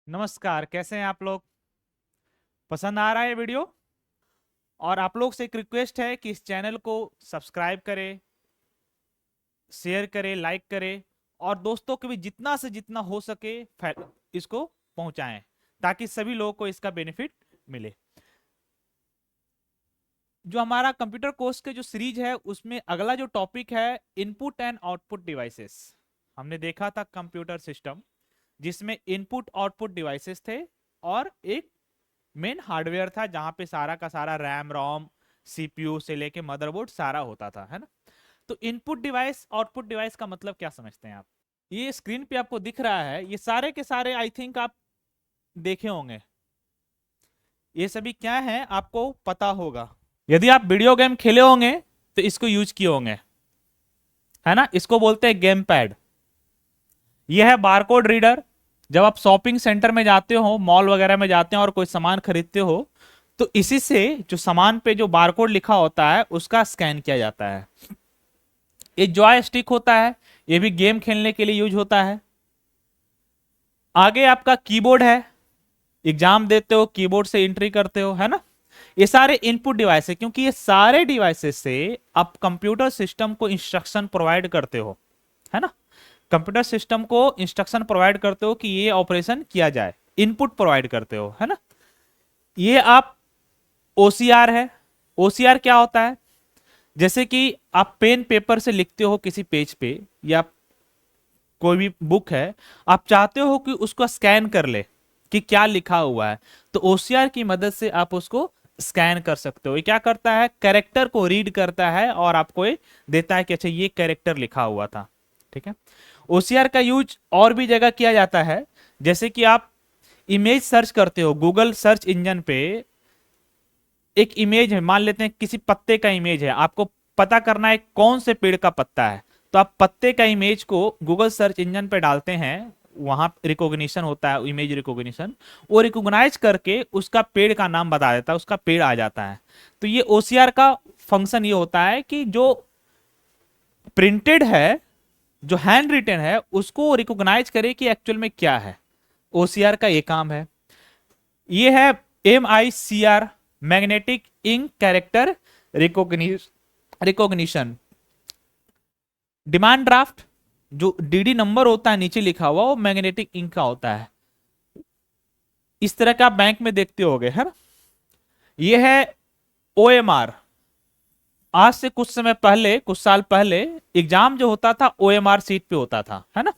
नमस्कार, कैसे हैं आप लोग। पसंद आ रहा है ये वीडियो। और आप लोग से एक रिक्वेस्ट है कि इस चैनल को सब्सक्राइब करें, शेयर करें, लाइक करें और दोस्तों को भी जितना से जितना हो सके इसको पहुंचाएं ताकि सभी लोगों को इसका बेनिफिट मिले। जो हमारा कंप्यूटर कोर्स के जो सीरीज है उसमें अगला जो टॉपिक है इनपुट एंड आउटपुट डिवाइसेस। हमने देखा था कंप्यूटर सिस्टम जिसमें इनपुट आउटपुट डिवाइसेस थे और एक मेन हार्डवेयर था जहां पे सारा का सारा रैम रोम सीपीयू से लेके मदरबोर्ड सारा होता था, है ना। तो इनपुट डिवाइस आउटपुट डिवाइस का मतलब क्या समझते हैं आप। ये स्क्रीन पे आपको दिख रहा है, ये सारे के सारे आई थिंक आप देखे होंगे। ये सभी क्या है आपको पता होगा। यदि आप वीडियो गेम खेले होंगे तो इसको यूज किए होंगे, है ना। इसको बोलते हैं गेम पैड। यह है बारकोड रीडर। जब आप शॉपिंग सेंटर में जाते हो, मॉल वगैरह में जाते हैं और कोई सामान खरीदते हो तो इसी से जो सामान पे जो बारकोड लिखा होता है उसका स्कैन किया जाता है। ये जॉय स्टिक होता है, ये भी गेम खेलने के लिए यूज होता है। आगे आपका कीबोर्ड है, एग्जाम देते हो कीबोर्ड से एंट्री करते हो, है ना। ये सारे इनपुट डिवाइस है क्योंकि ये सारे डिवाइसेस से आप कंप्यूटर सिस्टम को इंस्ट्रक्शन प्रोवाइड करते हो, है ना। कंप्यूटर सिस्टम को इंस्ट्रक्शन प्रोवाइड करते हो कि ये ऑपरेशन किया जाए, इनपुट प्रोवाइड करते हो, है ना। ये आप ओसीआर है। ओसीआर क्या होता है, जैसे कि आप पेन पेपर से लिखते हो किसी पेज पे या कोई भी बुक है, आप चाहते हो कि उसको स्कैन कर ले कि क्या लिखा हुआ है, तो ओसीआर की मदद से आप उसको स्कैन कर सकते हो। ये क्या करता है, कैरेक्टर को रीड करता है और आपको ये देता है कि अच्छा ये कैरेक्टर लिखा हुआ था, ठीक है। ओसीआर का यूज और भी जगह किया जाता है, जैसे कि आप इमेज सर्च करते हो गूगल सर्च इंजन पे। एक इमेज है, मान लेते हैं किसी पत्ते का इमेज है, आपको पता करना है कौन से पेड़ का पत्ता है, तो आप पत्ते का इमेज को गूगल सर्च इंजन पे डालते हैं, वहां रिकॉग्निशन होता है, इमेज रिकॉग्निशन। वो रिकॉग्नाइज करके उसका पेड़ का नाम बता देता है, उसका पेड़ आ जाता है। तो ये ओसीआर का फंक्शन ये होता है कि जो प्रिंटेड है, जो हैंड रिटन है, उसको रिकॉग्नाइज करे कि एक्चुअल में क्या है। ओसीआर का ये काम है। ये है MICR, magnetic ink character recognition. Demand draft, जो डीडी नंबर होता है नीचे लिखा हुआ, वो मैग्नेटिक इंक का होता है। इस तरह का आप बैंक में देखते होगे, है ना। ये है OMR। आज से कुछ समय पहले, कुछ साल पहले एग्जाम जो होता था OMR सीट पे होता था, है ना।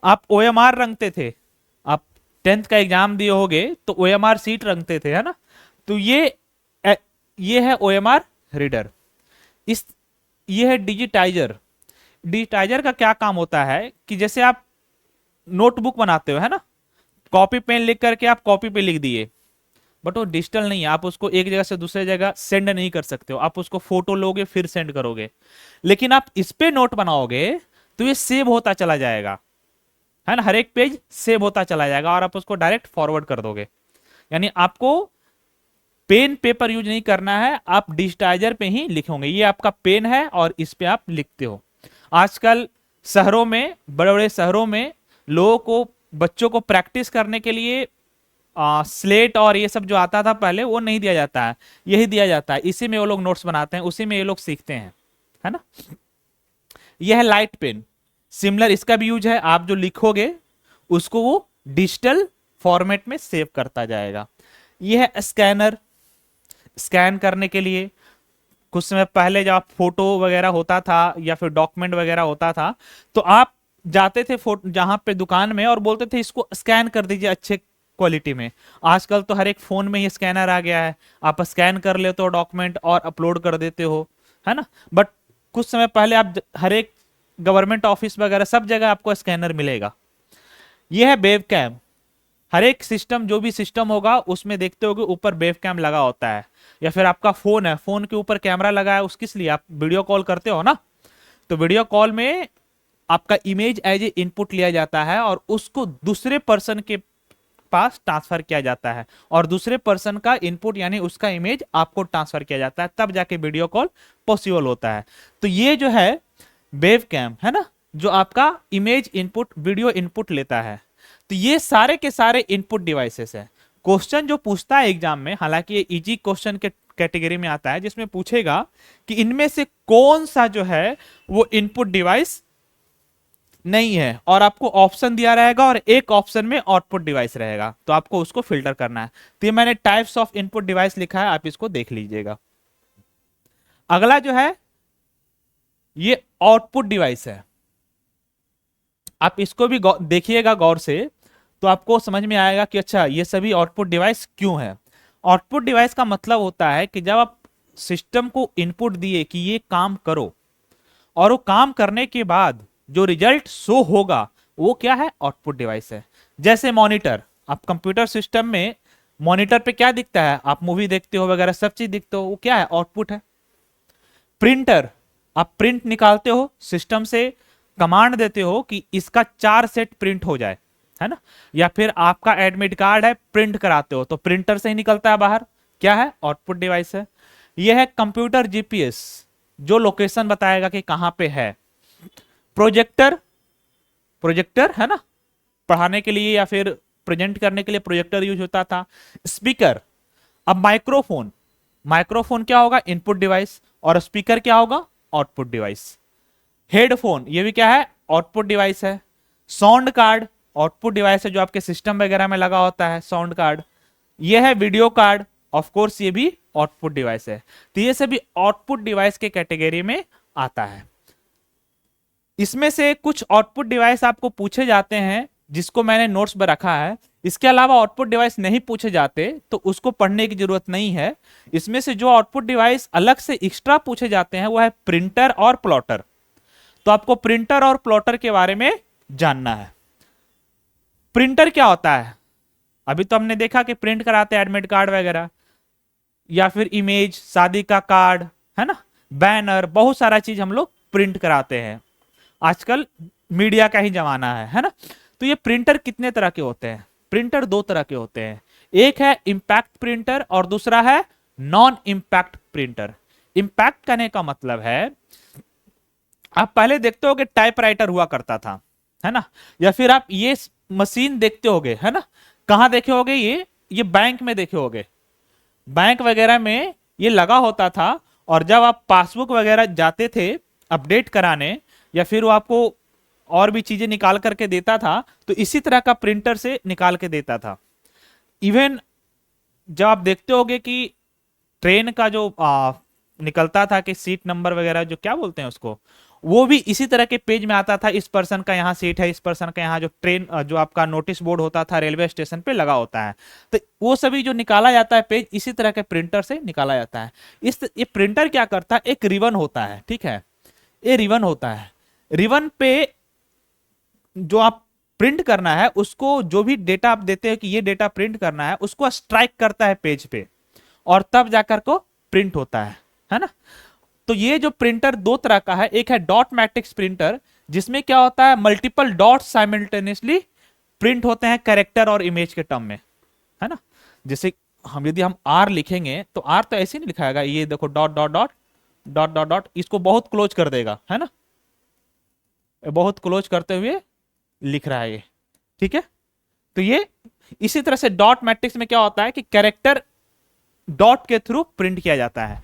आप OMR रंगते थे, आप 10th का एग्जाम दिए होगे तो OMR सीट रंगते थे, है ना। तो ये है OMR रीडर। इस ये है डिजिटाइजर। डिजिटाइजर का क्या काम होता है कि जैसे आप नोटबुक बनाते हो, है ना, कॉपी पेन लिख करके आप कॉपी पे लिख दिए, बट वो डिजिटल नहीं है, आप उसको एक जगह से दूसरे जगह सेंड नहीं कर सकते हो। आप उसको फोटो लोगे फिर सेंड करोगे, लेकिन आप इस पे नोट बनाओगे तो ये सेव होता चला जाएगा, है ना। हर एक पेज सेव होता चला जाएगा और आप उसको डायरेक्ट फॉरवर्ड कर दोगे। यानी आपको पेन पेपर यूज नहीं करना है, आप डिजिटाइजर पे ही लिखोगे। ये आपका पेन है और इस पे आप लिखते हो। आजकल शहरों में, बड़े बड़े शहरों में लोगों को, बच्चों को प्रैक्टिस करने के लिए स्लेट और ये सब जो आता था पहले वो नहीं दिया जाता है, यही दिया जाता है। इसी में वो लोग नोट्स बनाते हैं, उसी में ये लोग सीखते हैं, है ना। यह है लाइट पेन। सिमिलर इसका भी यूज है, आप जो लिखोगे उसको वो डिजिटल फॉर्मेट में सेव करता जाएगा। यह है स्कैनर, स्कैन करने के लिए। कुछ समय पहले जब आप फोटो वगैरह होता था या फिर डॉक्यूमेंट वगैरह होता था तो आप जाते थे फोटो जहां पे दुकान में और बोलते थे इसको स्कैन कर दीजिए अच्छे क्वालिटी में। आजकल तो हर एक फोन में ही स्कैनर आ गया है, आप स्कैन कर लेते हो डॉक्यूमेंट और अपलोड कर देते हो, है ना। बट कुछ समय पहले आप हर एक गवर्नमेंट ऑफिस वगैरह सब जगह आपको स्कैनर मिलेगा। यह है वेब कैम। हर एक सिस्टम, जो भी सिस्टम होगा उसमें देखते होगे ऊपर वेब कैम लगा होता है, या फिर आपका फोन है, फोन के ऊपर कैमरा लगा है, उस किस लिए, आप वीडियो कॉल करते हो ना, तो वीडियो कॉल में आपका इमेज एज ए इनपुट लिया जाता है और उसको दूसरे पर्सन के पास ट्रांसफर किया जाता है और दूसरे पर्सन का इनपुट यानी उसका इमेज आपको ट्रांसफर किया जाता है, तब जाके वीडियो कॉल पॉसिबल होता है। तो ये जो है वेब कैम, है ना, जो आपका इमेज इनपुट, वीडियो इनपुट लेता है। तो ये सारे के सारे इनपुट डिवाइसेस है। क्वेश्चन जो पूछता है एग्जाम में, हालांकि ये इजी क्वेश्चन के कैटेगरी में आता है, जिसमें पूछेगा कि इनमें से कौन सा जो है वो इनपुट डिवाइस नहीं है, और आपको ऑप्शन दिया रहेगा और एक ऑप्शन में आउटपुट डिवाइस रहेगा, तो आपको उसको फिल्टर करना है। तो ये मैंने टाइप्स ऑफ इनपुट डिवाइस लिखा है, आप इसको देख लीजिएगा। अगला जो है ये आउटपुट डिवाइस है, आप इसको भी देखिएगा गौर से, तो आपको समझ में आएगा कि अच्छा ये सभी आउटपुट डिवाइस क्यों है। आउटपुट डिवाइस का मतलब होता है कि जब आप सिस्टम को इनपुट दिए कि ये काम करो, और वो काम करने के बाद जो रिजल्ट शो होगा वो क्या है, आउटपुट डिवाइस है। जैसे मॉनिटर, आप कंप्यूटर सिस्टम में मॉनिटर पे क्या दिखता है, आप मूवी देखते हो वगैरह सब चीज दिखते हो, वो क्या है, आउटपुट है। प्रिंटर, आप प्रिंट निकालते हो, सिस्टम से कमांड देते हो कि इसका 4 सेट प्रिंट हो जाए, है ना, या फिर आपका एडमिट कार्ड है, प्रिंट कराते हो तो प्रिंटर से ही निकलता है बाहर, क्या है, आउटपुट डिवाइस है। यह है कंप्यूटर जीपीएस, जो लोकेशन बताएगा कि कहां पे है। प्रोजेक्टर, प्रोजेक्टर है ना, पढ़ाने के लिए या फिर प्रेजेंट करने के लिए प्रोजेक्टर यूज होता था। स्पीकर, अब माइक्रोफोन, माइक्रोफोन क्या होगा, इनपुट डिवाइस, और स्पीकर क्या होगा, आउटपुट डिवाइस। हेडफोन, ये भी क्या है, आउटपुट डिवाइस है। साउंड कार्ड, आउटपुट डिवाइस है, जो आपके सिस्टम वगैरह में लगा होता है, साउंड कार्ड। ये है वीडियो कार्ड, ऑफ कोर्स ये भी आउटपुट डिवाइस है। तो ये सभी आउटपुट डिवाइस के कैटेगरी में आता है। इसमें से कुछ आउटपुट डिवाइस आपको पूछे जाते हैं, जिसको मैंने नोट्स में रखा है। इसके अलावा आउटपुट डिवाइस नहीं पूछे जाते तो उसको पढ़ने की जरूरत नहीं है। इसमें से जो आउटपुट डिवाइस अलग से एक्स्ट्रा पूछे जाते हैं वो है प्रिंटर और प्लॉटर। तो आपको प्रिंटर और प्लॉटर के बारे में जानना है। प्रिंटर क्या होता है, अभी तो हमने देखा कि प्रिंट कराते हैं एडमिट कार्ड वगैरह, या फिर इमेज, शादी का कार्ड, है ना, बैनर, बहुत सारा चीज हम लोग प्रिंट कराते हैं। आजकल मीडिया का ही जमाना है ना। तो ये प्रिंटर कितने तरह के होते हैं, प्रिंटर 2 तरह के होते हैं। एक है इंपैक्ट प्रिंटर और दूसरा है नॉन इंपैक्ट प्रिंटर। इंपैक्ट करने का मतलब है, आप पहले देखते हो कि टाइपराइटर हुआ करता था, है ना, या फिर आप ये मशीन देखते होगे, है ना, कहां देखे होगे, ये बैंक में देखे होगे, बैंक वगैरह में ये लगा होता था। और जब आप पासबुक वगैरह जाते थे अपडेट कराने, या फिर वो आपको और भी चीजें निकाल करके देता था, तो इसी तरह का प्रिंटर से निकाल के देता था। इवन जब आप देखते होगे कि ट्रेन का जो निकलता था कि सीट नंबर वगैरह जो क्या बोलते हैं उसको, वो भी इसी तरह के पेज में आता था, इस पर्सन का यहाँ सीट है, इस पर्सन का यहाँ, जो ट्रेन जो आपका नोटिस बोर्ड होता था रेलवे स्टेशन पे लगा होता है, तो वो सभी जो निकाला जाता है पेज इसी तरह के प्रिंटर से निकाला जाता है। ये प्रिंटर क्या करता है, एक रिबन होता है, ठीक है, ये रिबन होता है। रिबन पे जो आप प्रिंट करना है उसको, जो भी डेटा आप देते हैं कि ये डेटा प्रिंट करना है, उसको स्ट्राइक करता है पेज पे, और तब जाकर को प्रिंट होता है ना। तो ये जो प्रिंटर 2 तरह का है, एक है डॉट मैट्रिक्स प्रिंटर, जिसमें क्या होता है, मल्टीपल डॉट्स साइमल्टेनियसली प्रिंट होते हैं कैरेक्टर और इमेज के टर्म में, है ना। जैसे यदि हम आर लिखेंगे तो आर तो ऐसे नहीं लिखाएगा, ये देखो dot dot dot dot dot dot, इसको बहुत क्लोज कर देगा, है ना, बहुत क्लोज करते हुए लिख रहा है ये, ठीक है। तो ये इसी तरह से डॉट मैट्रिक्स में क्या होता है कि कैरेक्टर डॉट के थ्रू प्रिंट किया जाता है,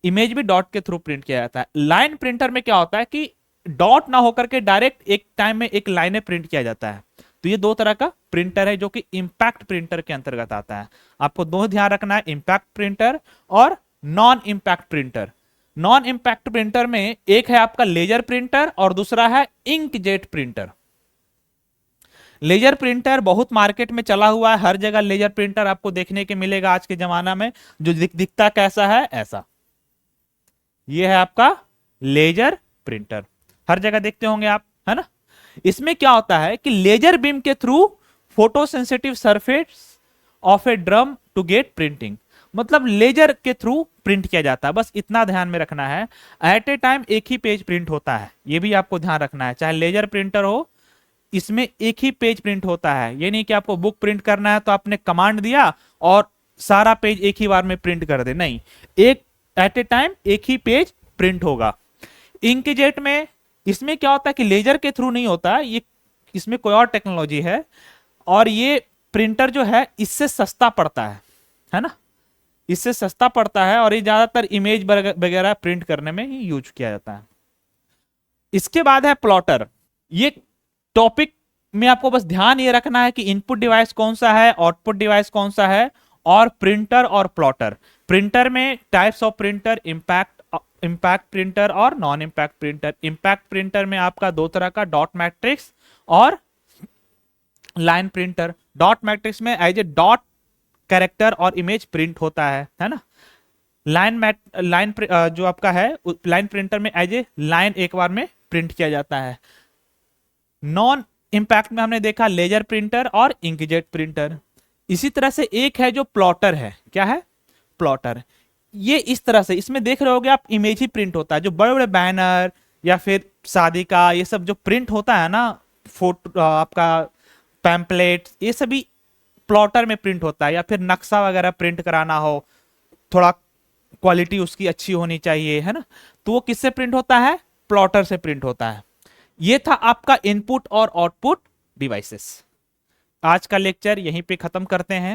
इमेज भी डॉट के थ्रू प्रिंट किया जाता है। लाइन प्रिंटर में क्या होता है कि डॉट ना होकर के डायरेक्ट एक टाइम में एक लाइन प्रिंट किया जाता है। तो ये 2 तरह का प्रिंटर है जो कि इंपैक्ट प्रिंटर के अंतर्गत आता है। आपको 2 ध्यान रखना है, इंपैक्ट प्रिंटर और non impact printer. Non impact printer में एक है आपका लेजर प्रिंटर और दूसरा है इंकजेट प्रिंटर। लेजर प्रिंटर बहुत मार्केट में चला हुआ है, हर जगह लेजर प्रिंटर आपको देखने के मिलेगा आज के जमाना में, जो दिखता कैसा है, ऐसा। ये है आपका लेजर प्रिंटर, हर जगह देखते होंगे आप, है ना। इसमें क्या होता है कि लेजर बीम के through photo sensitive surface of a drum to get printing, मतलब लेजर के थ्रू प्रिंट किया जाता है। बस इतना ध्यान में रखना है, एट ए टाइम एक ही पेज प्रिंट होता है, ये भी आपको ध्यान रखना है। चाहे लेजर प्रिंटर हो, इसमें एक ही पेज प्रिंट होता है। ये नहीं कि आपको बुक प्रिंट करना है तो आपने कमांड दिया और सारा पेज एक ही बार में प्रिंट कर दे, नहीं, एक एट ए टाइम एक ही पेज प्रिंट होगा। इंकजेट में इसमें क्या होता है कि लेजर के थ्रू नहीं होता, ये इसमें कोई और टेक्नोलॉजी है, और ये प्रिंटर जो है इससे सस्ता पड़ता है ना, इससे सस्ता पड़ता है, और ये ज्यादातर इमेज वगैरह प्रिंट करने में ही यूज किया जाता है। इसके बाद है प्लॉटर। ये टॉपिक में आपको बस ध्यान ये रखना है कि इनपुट डिवाइस कौन सा है, आउटपुट डिवाइस कौन सा है, और प्रिंटर और प्लॉटर। प्रिंटर में types of printer, impact printer और non impact printer. Impact printer में आपका दो तरह का, डॉट मैट्रिक्स और लाइन प्रिंटर। डॉट मैट्रिक्स में एज ए डॉट कैरेक्टर और इमेज प्रिंट होता है ना। लाइन जो आपका है लाइन प्रिंटर में एज ए लाइन एक बार में प्रिंट किया जाता है। नॉन इम्पैक्ट में हमने देखा लेजर प्रिंटर और इंकजेट प्रिंटर। इसी तरह से एक है जो प्लॉटर है। क्या है? प्लॉटर। ये इस तरह से, इसमें देख रहे होगे आप, इमेज ही प्रिंट होता है। जो बड़े बड़े बैनर या फिर शादी का ये सब जो प्रिंट होता है ना, फोटो आपका पैम्पलेट, ये सभी प्लॉटर में प्रिंट होता है। या फिर नक्शा वगैरह प्रिंट कराना हो, थोड़ा क्वालिटी उसकी अच्छी होनी चाहिए, है ना, तो वो किससे प्रिंट होता है? प्लॉटर से प्रिंट होता है। ये था आपका इनपुट और आउटपुट डिवाइसेस। आज का लेक्चर यहीं पे खत्म करते हैं।